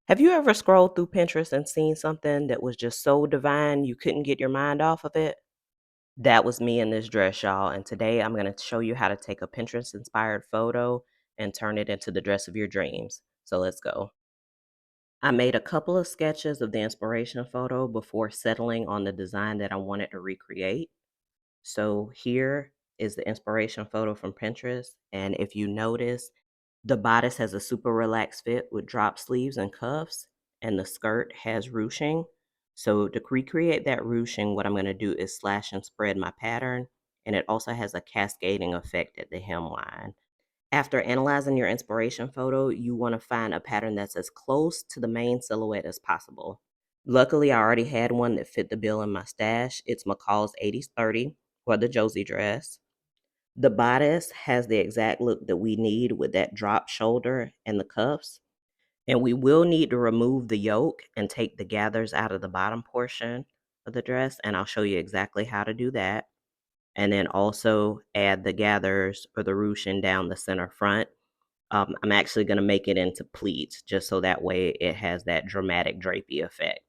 Have you ever scrolled through Pinterest and seen something that was just so divine you couldn't get your mind off of it? That was me in this dress, y'all. And today I'm going to show you how to take a Pinterest inspired photo and turn it into the dress of your dreams. So let's go. I made a couple of sketches of the inspiration photo before settling on the design that I wanted to recreate. So here is the inspiration photo from Pinterest. And if you notice, the bodice has a super relaxed fit with drop sleeves and cuffs, and the skirt has ruching. So to recreate that ruching, what I'm going to do is slash and spread my pattern, and it also has a cascading effect at the hemline. After analyzing your inspiration photo, you want to find a pattern that's as close to the main silhouette as possible. Luckily, I already had one that fit the bill in my stash. It's McCall's 8030 for the Josie dress. The bodice has the exact look that we need with that drop shoulder and the cuffs. And we will need to remove the yoke and take the gathers out of the bottom portion of the dress. And I'll show you exactly how to do that. And then also add the gathers or the ruching down the center front. I'm actually going to make it into pleats just so that way it has that dramatic drapey effect.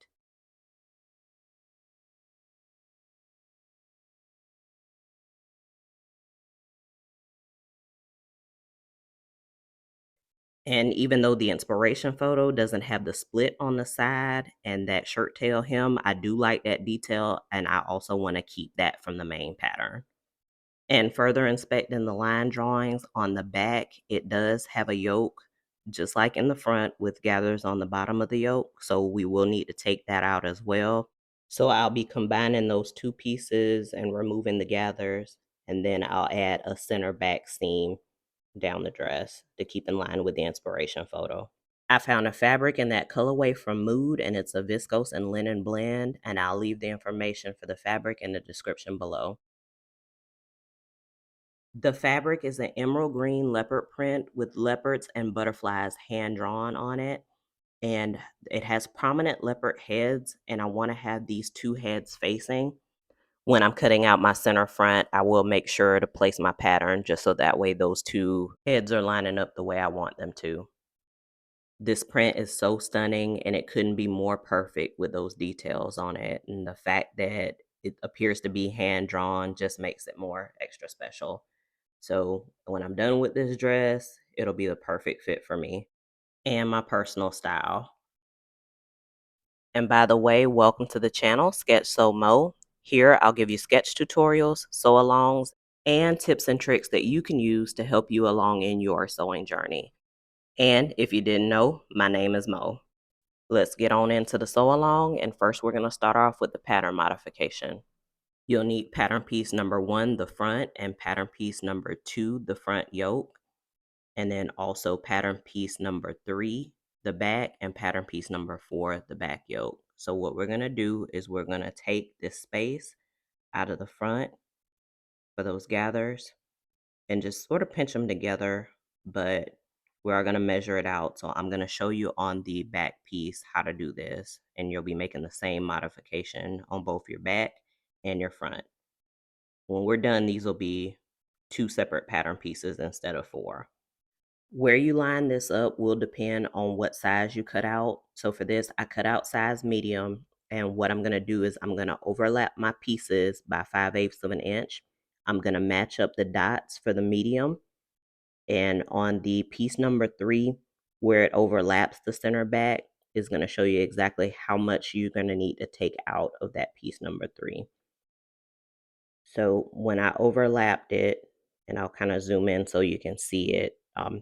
And even though the inspiration photo doesn't have the split on the side and that shirt tail hem, I do like that detail, and I also want to keep that from the main pattern. And further inspecting the line drawings on the back, it does have a yoke, just like in the front, with gathers on the bottom of the yoke. So we will need to take that out as well. So I'll be combining those two pieces and removing the gathers, and then I'll add a center back seam down the dress to keep in line with the inspiration photo. I found a fabric in that colorway from Mood, and it's a viscose and linen blend, and I'll leave the information for the fabric in the description below. The fabric is an emerald green leopard print with leopards and butterflies hand drawn on it, and it has prominent leopard heads, and I want to have these two heads facing. When I'm cutting out my center front, I will make sure to place my pattern just so that way those two heads are lining up the way I want them to. This print is so stunning, and it couldn't be more perfect with those details on it. And the fact that it appears to be hand drawn just makes it more extra special. So when I'm done with this dress, it'll be the perfect fit for me and my personal style. And by the way, welcome to the channel, Sketch So Mo. Here I'll give you sketch tutorials, sew alongs, and tips and tricks that you can use to help you along in your sewing journey. And if you didn't know, my name is Mo. Let's get on into the sew along, and first we're going to start off with the pattern modification. You'll need pattern piece number 1, the front, and pattern piece number 2, the front yoke, and then also pattern piece number 3, the back, and pattern piece number 4, the back yoke. So what we're going to do is we're going to take this space out of the front for those gathers and just sort of pinch them together, but we are going to measure it out. So I'm going to show you on the back piece how to do this, and you'll be making the same modification on both your back and your front. When we're done, these will be 2 separate pattern pieces instead of 4. Where you line this up will depend on what size you cut out. So for this, I cut out size medium, and what I'm going to do is I'm going to overlap my pieces by 5/8 of an inch. I'm going to match up the dots for the medium, and on the piece number 3, where it overlaps the center back, is going to show you exactly how much you're going to need to take out of that piece number 3. So when I overlapped it, and I'll kind of zoom in so you can see it,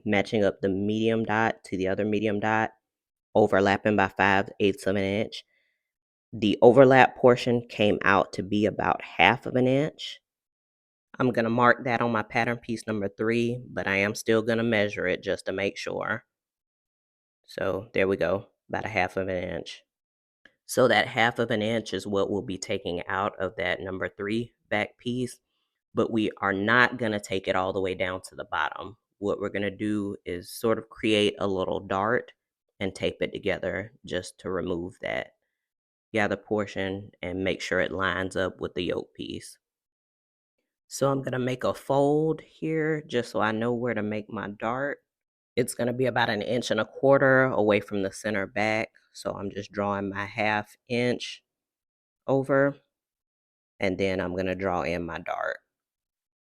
matching up the medium dot to the other medium dot, overlapping by 5/8 of an inch. The overlap portion came out to be about 1/2 of an inch. I'm going to mark that on my pattern piece number 3, but I am still going to measure it just to make sure. So there we go, about 1/2 of an inch. So that 1/2 of an inch is what we'll be taking out of that number 3 back piece, but we are not going to take it all the way down to the bottom. What we're going to do is sort of create a little dart and tape it together just to remove that gather portion and make sure it lines up with the yoke piece. So I'm going to make a fold here just so I know where to make my dart. It's going to be about 1.25 inches away from the center back. So I'm just drawing my 1/2 inch over, and then I'm going to draw in my dart.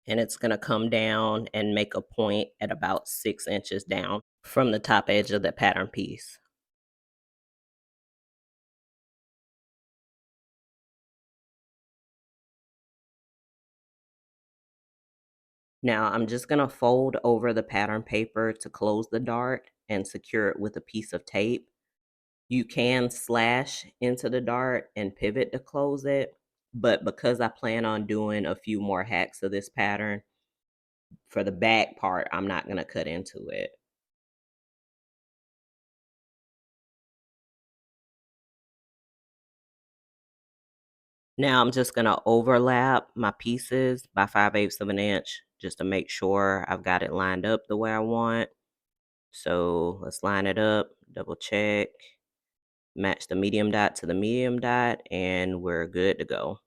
And it's going to come down and make a point at about 6 inches down from the top edge of the pattern piece. Now I'm just going to fold over the pattern paper to close the dart and secure it with a piece of tape. You can slash into the dart and pivot to close it, but because I plan on doing a few more hacks of this pattern, for the back part, I'm not going to cut into it. Now I'm just going to overlap my pieces by 5/8 of an inch just to make sure I've got it lined up the way I want. So let's line it up, double check, match the medium dot to the medium dot, and we're good to go.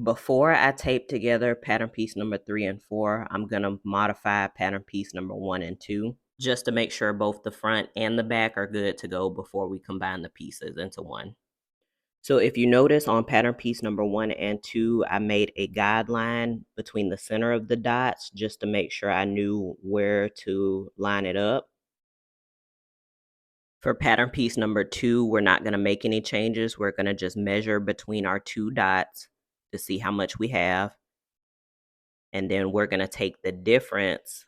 Before I tape together pattern piece number 3 and 4, I'm going to modify pattern piece number 1 and 2 just to make sure both the front and the back are good to go before we combine the pieces into one. So if you notice on pattern piece number 1 and 2, I made a guideline between the center of the dots just to make sure I knew where to line it up. For pattern piece number 2, we're not going to make any changes. We're going to just measure between our 2 dots to see how much we have. And then we're going to take the difference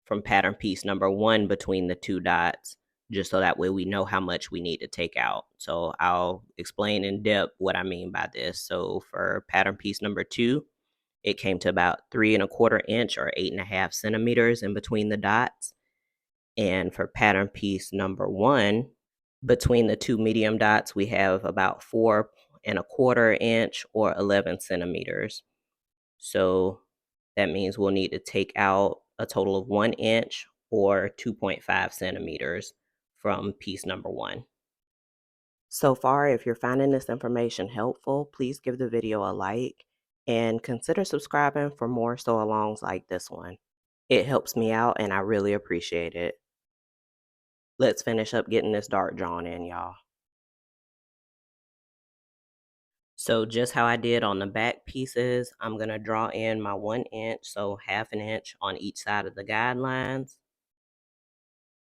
from pattern piece number 1 between the 2 dots, just so that way we know how much we need to take out. So I'll explain in depth what I mean by this. So for pattern piece number 2, it came to about 3 1/4 inch or 8.5 centimeters in between the dots. And for pattern piece number 1, between the 2 medium dots, we have about 4 1/4 inch or 11 centimeters. So that means we'll need to take out a total of 1 inch or 2.5 centimeters from piece number 1. So far, if you're finding this information helpful, please give the video a like and consider subscribing for more sew-alongs like this one. It helps me out and I really appreciate it. Let's finish up getting this dart drawn in, y'all. So just how I did on the back pieces, I'm going to draw in my 1 inch, so 1/2 inch on each side of the guidelines.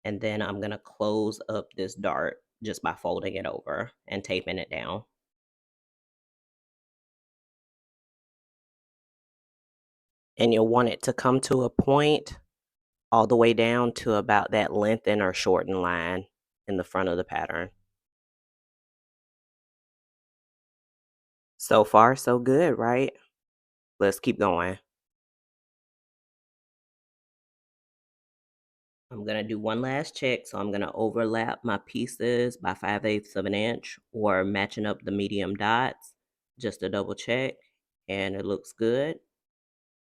And then I'm going to close up this dart just by folding it over and taping it down. And you'll want it to come to a point all the way down to about that lengthen or shorten line in the front of the pattern. So far, so good, right? Let's keep going. I'm going to do one last check. So I'm going to overlap my pieces by 5/8 of an inch or matching up the medium dots just to double check. And it looks good.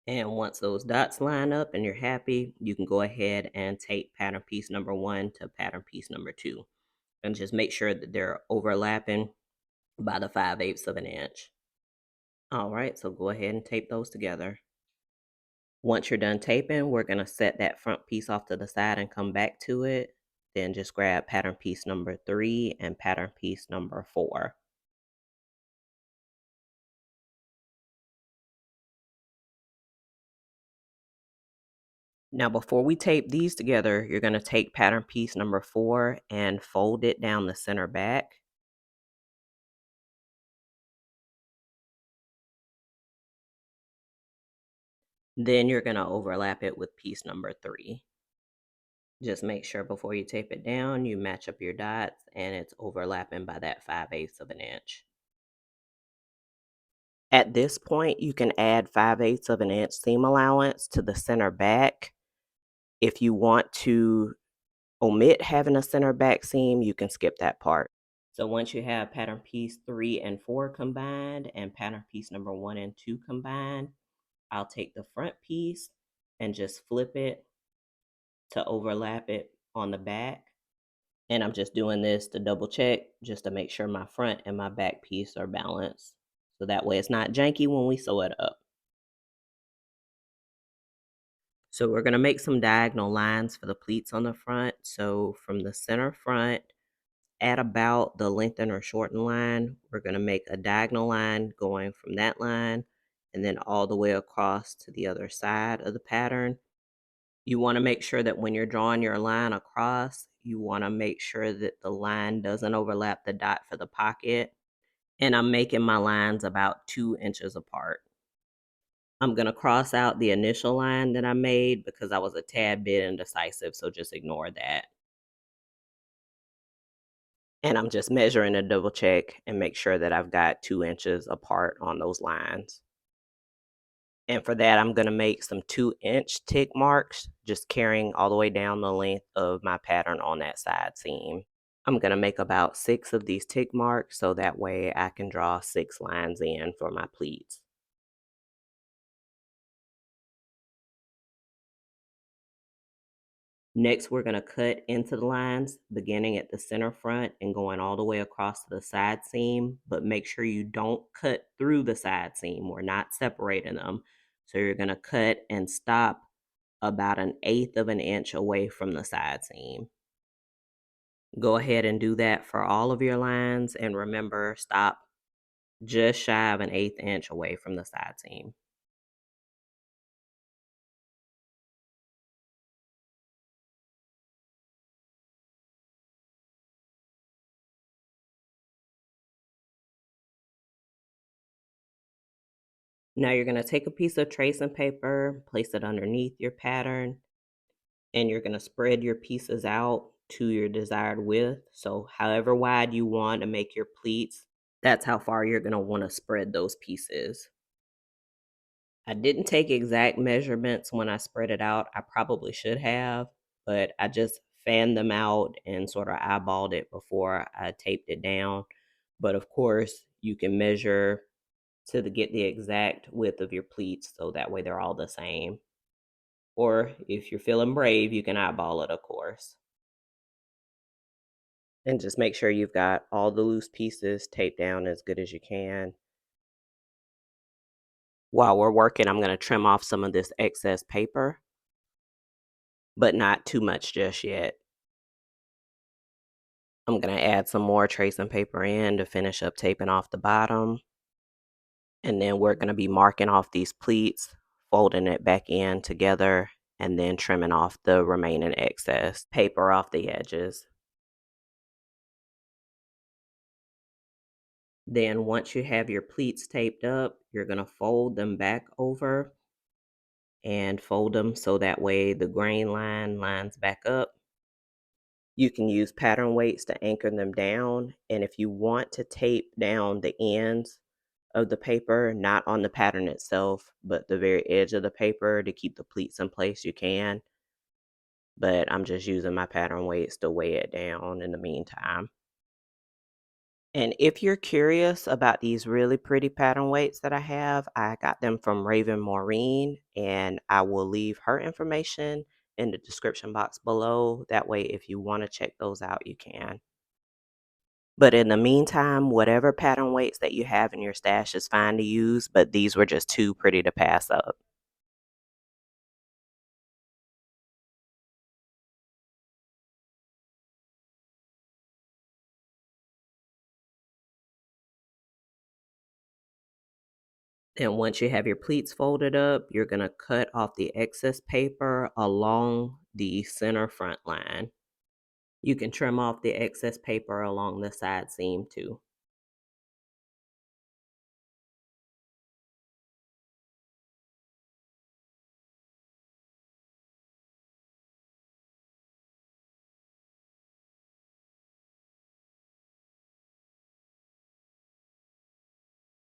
And once those dots line up and you're happy, you can go ahead and tape pattern piece number 1 to pattern piece number 2. And just make sure that they're overlapping by the 5/8 of an inch. All right, so go ahead and tape those together. Once you're done taping, we're going to set that front piece off to the side and come back to it. Then just grab pattern piece number 3 and pattern piece number 4. Now, before we tape these together, you're going to take pattern piece number 4 and fold it down the center back. Then you're going to overlap it with piece number 3. Just make sure before you tape it down, you match up your dots and it's overlapping by that 5/8 of an inch. At this point, you can add 5/8 of an inch seam allowance to the center back. If you want to omit having a center back seam, you can skip that part. So once you have pattern piece 3 and 4 combined and pattern piece number 1 and 2 combined, I'll take the front piece and just flip it to overlap it on the back. And I'm just doing this to double check just to make sure my front and my back piece are balanced. So that way it's not janky when we sew it up. So we're going to make some diagonal lines for the pleats on the front. So from the center front, at about the lengthen or shorten line, we're going to make a diagonal line going from that line and then all the way across to the other side of the pattern. You want to make sure that when you're drawing your line across, you want to make sure that the line doesn't overlap the dot for the pocket. And I'm making my lines about 2 inches apart. I'm going to cross out the initial line that I made because I was a tad bit indecisive, so just ignore that. And I'm just measuring to double check and make sure that I've got 2 inches apart on those lines. And for that, I'm going to make some 2-inch tick marks, just carrying all the way down the length of my pattern on that side seam. I'm going to make about 6 of these tick marks so that way I can draw 6 lines in for my pleats. Next, we're going to cut into the lines, beginning at the center front and going all the way across to the side seam, but make sure you don't cut through the side seam. We're not separating them. So you're going to cut and stop about 1/8 of an inch away from the side seam. Go ahead and do that for all of your lines, and remember, stop just shy of 1/8 inch away from the side seam. Now you're going to take a piece of tracing paper, place it underneath your pattern, and you're going to spread your pieces out to your desired width. So however wide you want to make your pleats, that's how far you're going to want to spread those pieces. I didn't take exact measurements when I spread it out. I probably should have, but I just fanned them out and sort of eyeballed it before I taped it down. But of course, you can measure get the exact width of your pleats so that way they're all the same. Or if you're feeling brave, you can eyeball it, of course. And just make sure you've got all the loose pieces taped down as good as you can. While we're working, I'm going to trim off some of this excess paper, but not too much just yet. I'm going to add some more tracing paper in to finish up taping off the bottom. And then we're going to be marking off these pleats, folding it back in together, and then trimming off the remaining excess paper off the edges. Then once you have your pleats taped up, you're going to fold them back over and fold them so that way the grain line lines back up. You can use pattern weights to anchor them down, and if you want to tape down the ends of the paper, not on the pattern itself, but the very edge of the paper to keep the pleats in place, you can. But I'm just using my pattern weights to weigh it down in the meantime. And if you're curious about these really pretty pattern weights that I got them from Raven Maureen, and I will leave her information in the description box below. That way, if you want to check those out, you can. But in the meantime, whatever pattern weights that you have in your stash is fine to use, but these were just too pretty to pass up. And once you have your pleats folded up, you're going to cut off the excess paper along the center front line. You can trim off the excess paper along the side seam too.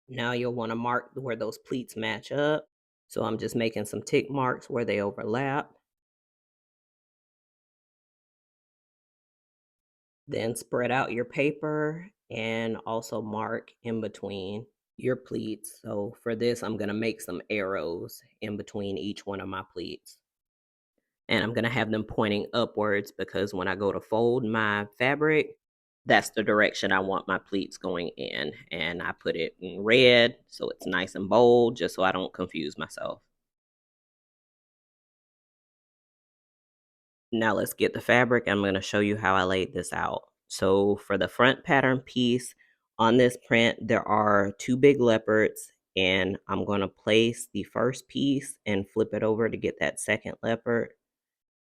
Now you'll want to mark where those pleats match up. So I'm just making some tick marks where they overlap. Then spread out your paper and also mark in between your pleats. So for this, I'm going to make some arrows in between each one of my pleats. And I'm going to have them pointing upwards because when I go to fold my fabric, that's the direction I want my pleats going in. And I put it in red so it's nice and bold just so I don't confuse myself. Now let's get the fabric. I'm going to show you how I laid this out. So for the front pattern piece on this print, there are two big leopards, and I'm going to place the first piece and flip it over to get that second leopard.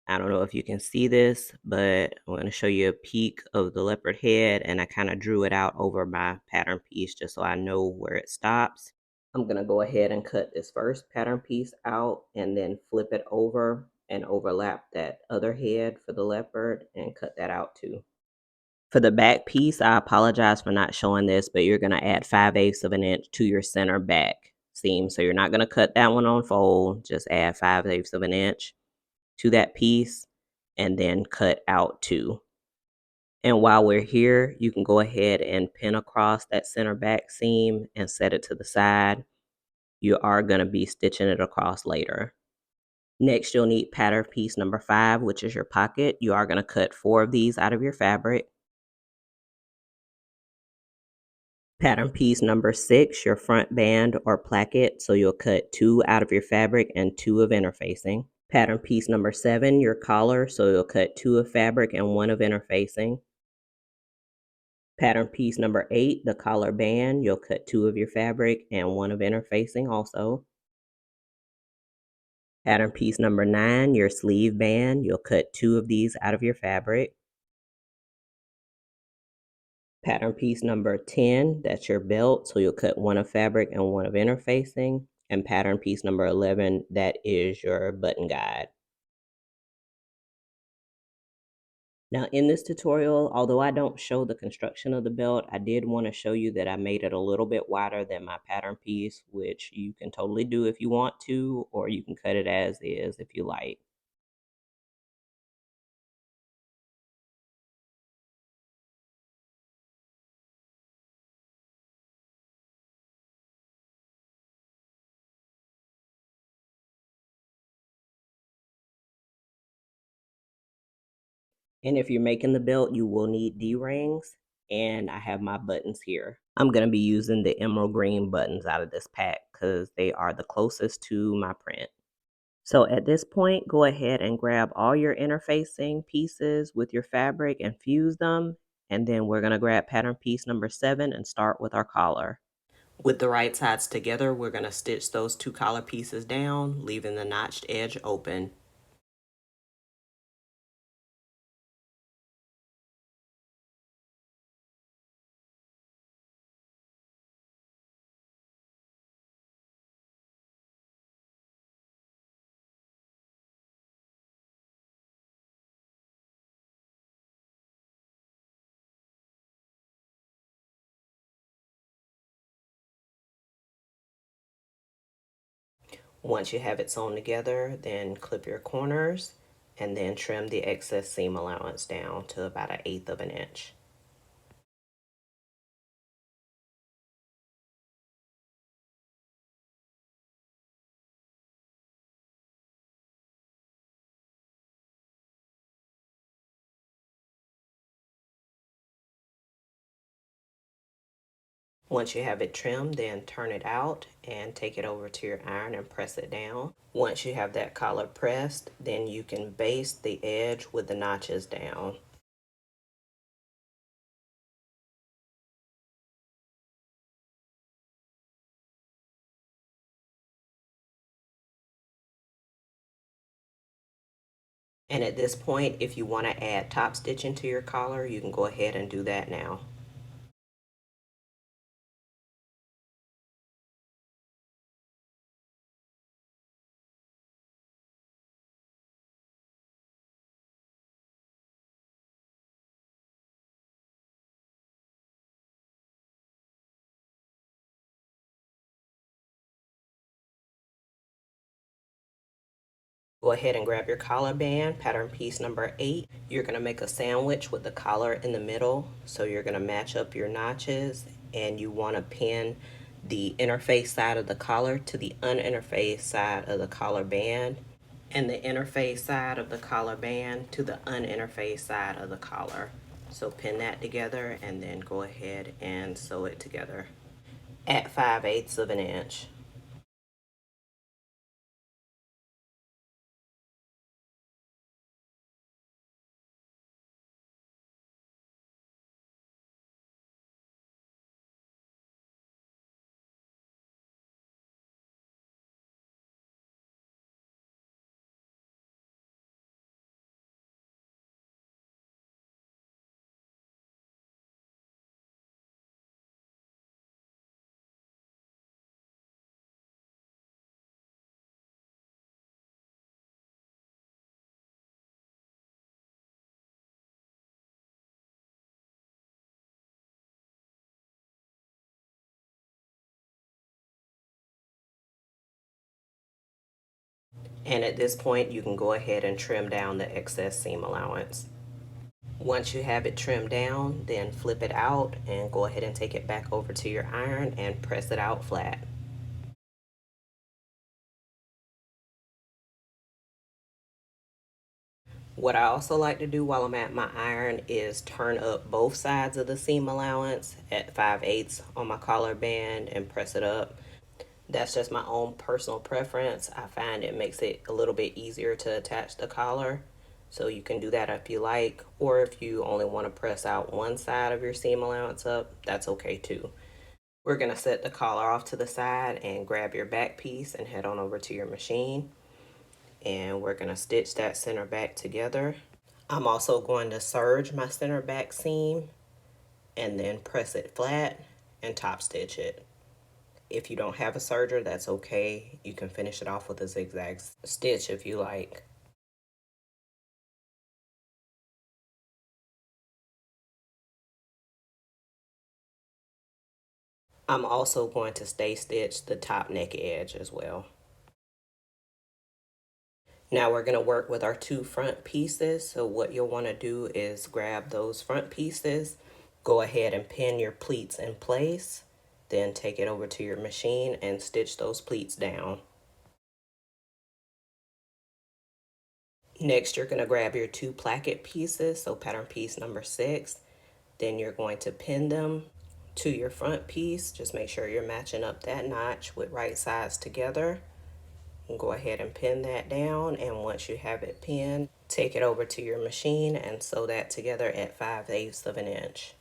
I don't know if you can see this, but I'm going to show you a peek of the leopard head, and I kind of drew it out over my pattern piece just so I know where it stops. I'm going to go ahead and cut this first pattern piece out and then flip it over and overlap that other head for the leopard and cut that out too. For the back piece, I apologize for not showing this, but you're going to add 5/8 of an inch to your center back seam. So you're not going to cut that one on fold, just add 5/8 of an inch to that piece and then cut out two. And while we're here, you can go ahead and pin across that center back seam and set it to the side. You are going to be stitching it across later. Next, you'll need pattern piece number 5, which is your pocket. You are going to cut 4 of these out of your fabric. Pattern piece number 6, your front band or placket. So you'll cut 2 out of your fabric and 2 of interfacing. Pattern piece number 7, your collar. So you'll cut 2 of fabric and 1 of interfacing. Pattern piece number 8, the collar band. You'll cut 2 of your fabric and 1 of interfacing also. Pattern piece number 9, your sleeve band. You'll cut 2 of these out of your fabric. Pattern piece number 10, that's your belt. So you'll cut 1 of fabric and 1 of interfacing. And pattern piece number 11, that is your button guide. Now in this tutorial, although I don't show the construction of the belt, I did want to show you that I made it a little bit wider than my pattern piece, which you can totally do if you want to, or you can cut it as is if you like. And if you're making the belt, you will need D-rings, and I have my buttons here. I'm going to be using the emerald green buttons out of this pack because they are the closest to my print. So at this point, go ahead and grab all your interfacing pieces with your fabric and fuse them. And then we're going to grab pattern piece number 7 and start with our collar. With the right sides together, we're going to stitch those 2 collar pieces down, leaving the notched edge open. Once you have it sewn together, then clip your corners and then trim the excess seam allowance down to about 1/8 of an inch. Once you have it trimmed, then turn it out and take it over to your iron and press it down. Once you have that collar pressed, then you can baste the edge with the notches down. And at this point, if you want to add top stitching to your collar, you can go ahead and do that now. Go ahead and grab your collar band, pattern piece number 8. You're going to make a sandwich with the collar in the middle. So you're going to match up your notches, and you want to pin the interface side of the collar to the uninterfaced side of the collar band, and the interface side of the collar band to the uninterfaced side of the collar. So pin that together and then go ahead and sew it together at 5/8 of an inch. And at this point, you can go ahead and trim down the excess seam allowance. Once you have it trimmed down, then flip it out and go ahead and take it back over to your iron and press it out flat. What I also like to do while I'm at my iron is turn up both sides of the seam allowance at 5/8 on my collar band and press it up. That's just my own personal preference. I find it makes it a little bit easier to attach the collar. So you can do that if you like, or if you only want to press out one side of your seam allowance up, that's okay too. We're going to set the collar off to the side and grab your back piece and head on over to your machine. And we're going to stitch that center back together. I'm also going to serge my center back seam and then press it flat and top stitch it. If you don't have a serger, that's okay. You can finish it off with a zigzag stitch if you like. I'm also going to stay stitch the top neck edge as well. Now we're going to work with our two front pieces. So what you'll want to do is grab those front pieces, go ahead and pin your pleats in place, then take it over to your machine and stitch those pleats down. Next, you're going to grab your two placket pieces, so pattern piece number 6. Then you're going to pin them to your front piece. Just make sure you're matching up that notch with right sides together. And go ahead and pin that down, and once you have it pinned, take it over to your machine and sew that together at 5/8 of an inch.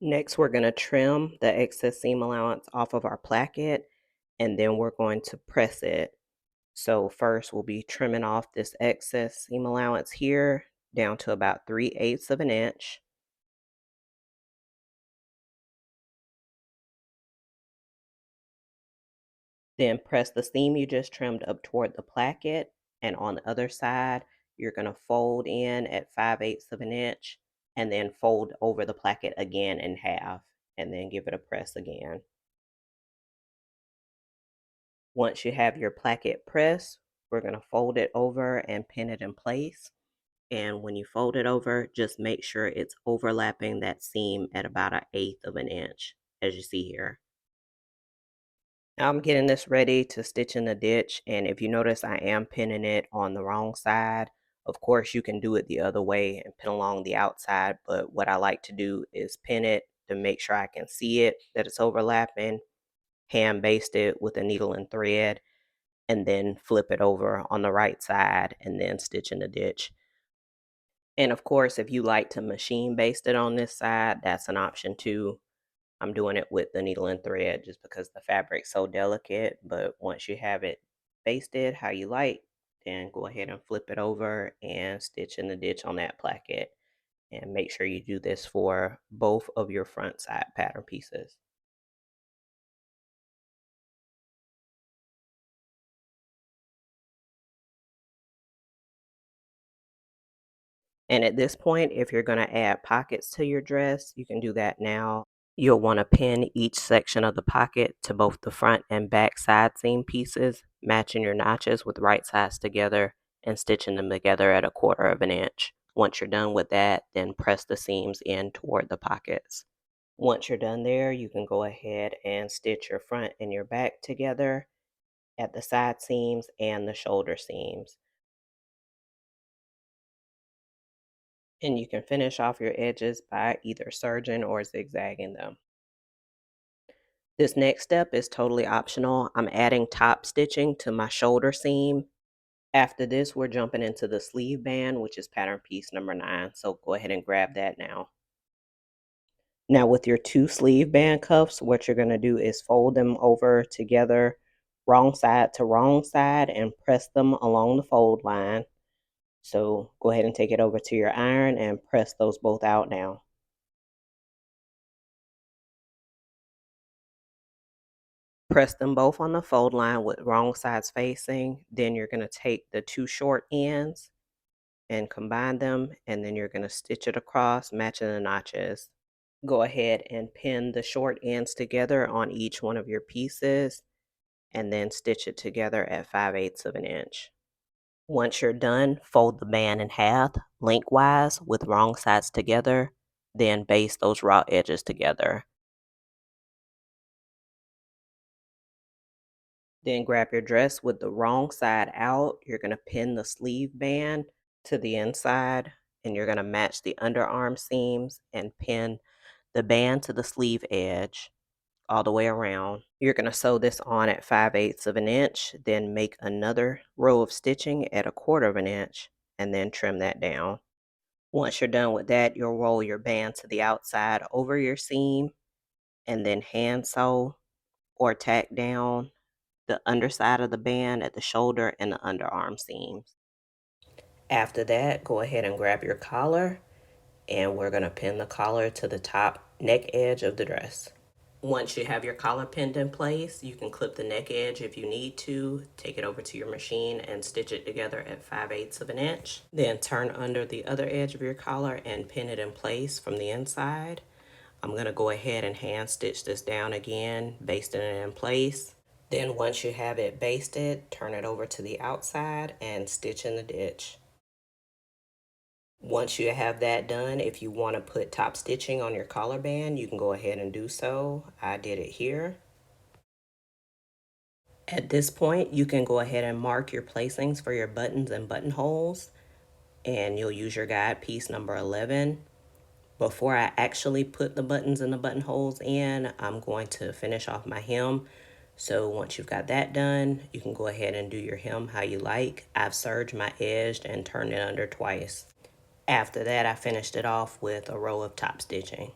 Next, we're going to trim the excess seam allowance off of our placket, and then we're going to press it. So first we'll be trimming off this excess seam allowance here down to about 3/8 of an inch. Then press the seam you just trimmed up toward the placket, and on the other side, you're going to fold in at 5/8 of an inch and then fold over the placket again in half and then give it a press again. Once you have your placket pressed, we're going to fold it over and pin it in place. And when you fold it over, just make sure it's overlapping that seam at about 1/8 of an inch, as you see here. Now I'm getting this ready to stitch in the ditch, and if you notice I am pinning it on the wrong side. Of course you can do it the other way and pin along the outside, but what I like to do is pin it to make sure I can see it, that it's overlapping, hand baste it with a needle and thread, and then flip it over on the right side and then stitch in the ditch. And of course, if you like to machine baste it on this side, that's an option too. I'm doing it with the needle and thread just because the fabric's so delicate. But once you have it basted how you like, then go ahead and flip it over and stitch in the ditch on that placket. And make sure you do this for both of your front side pattern pieces. And at this point, if you're going to add pockets to your dress, you can do that now. You'll want to pin each section of the pocket to both the front and back side seam pieces, matching your notches with right sides together and stitching them together at 1/4 of an inch. Once you're done with that, then press the seams in toward the pockets. Once you're done there, you can go ahead and stitch your front and your back together at the side seams and the shoulder seams. And you can finish off your edges by either serging or zigzagging them. This next step is totally optional. I'm adding top stitching to my shoulder seam. After this, we're jumping into the sleeve band, which is pattern piece number 9. So go ahead and grab that now. Now with your two sleeve band cuffs, what you're going to do is fold them over together, wrong side to wrong side, and press them along the fold line. So go ahead and take it over to your iron and press those both out now. Press them both on the fold line with wrong sides facing. Then you're going to take the two short ends and combine them, and then you're going to stitch it across, matching the notches. Go ahead and pin the short ends together on each one of your pieces and then stitch it together at 5/8 of an inch. Once you're done, fold the band in half lengthwise with wrong sides together, then baste those raw edges together. Then grab your dress with the wrong side out. You're going to pin the sleeve band to the inside, and you're going to match the underarm seams and pin the band to the sleeve edge all the way around. You're going to sew this on at 5/8 of an inch, then make another row of stitching at 1/4 of an inch, and then trim that down. Once you're done with that, you'll roll your band to the outside over your seam and then hand sew or tack down the underside of the band at the shoulder and the underarm seams. After that, go ahead and grab your collar, and we're going to pin the collar to the top neck edge of the dress. Once you have your collar pinned in place, you can clip the neck edge if you need to, take it over to your machine and stitch it together at 5/8 of an inch. Then turn under the other edge of your collar and pin it in place from the inside. I'm going to go ahead and hand stitch this down again, basting it in place. Then once you have it basted, turn it over to the outside and stitch in the ditch. Once you have that done, if you want to put top stitching on your collar band, you can go ahead and do so. I did it here. At this point, you can go ahead and mark your placings for your buttons and buttonholes, and you'll use your guide piece number 11. Before I actually put the buttons and the buttonholes in, I'm going to finish off my hem. So once you've got that done, you can go ahead and do your hem how you like. I've serged my edge and turned it under twice. After that, I finished it off with a row of top stitching.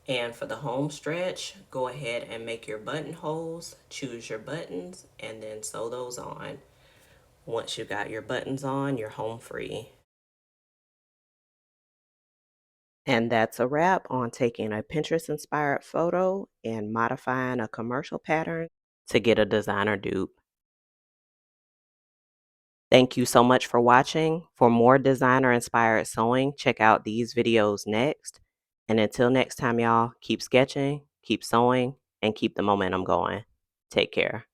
And for the home stretch, go ahead and make your buttonholes, choose your buttons, and then sew those on. Once you've got your buttons on, you're home free. And that's a wrap on taking a Pinterest-inspired photo and modifying a commercial pattern to get a designer dupe. Thank you so much for watching. For more designer-inspired sewing, check out these videos next. And until next time, y'all, keep sketching, keep sewing, and keep the momentum going. Take care.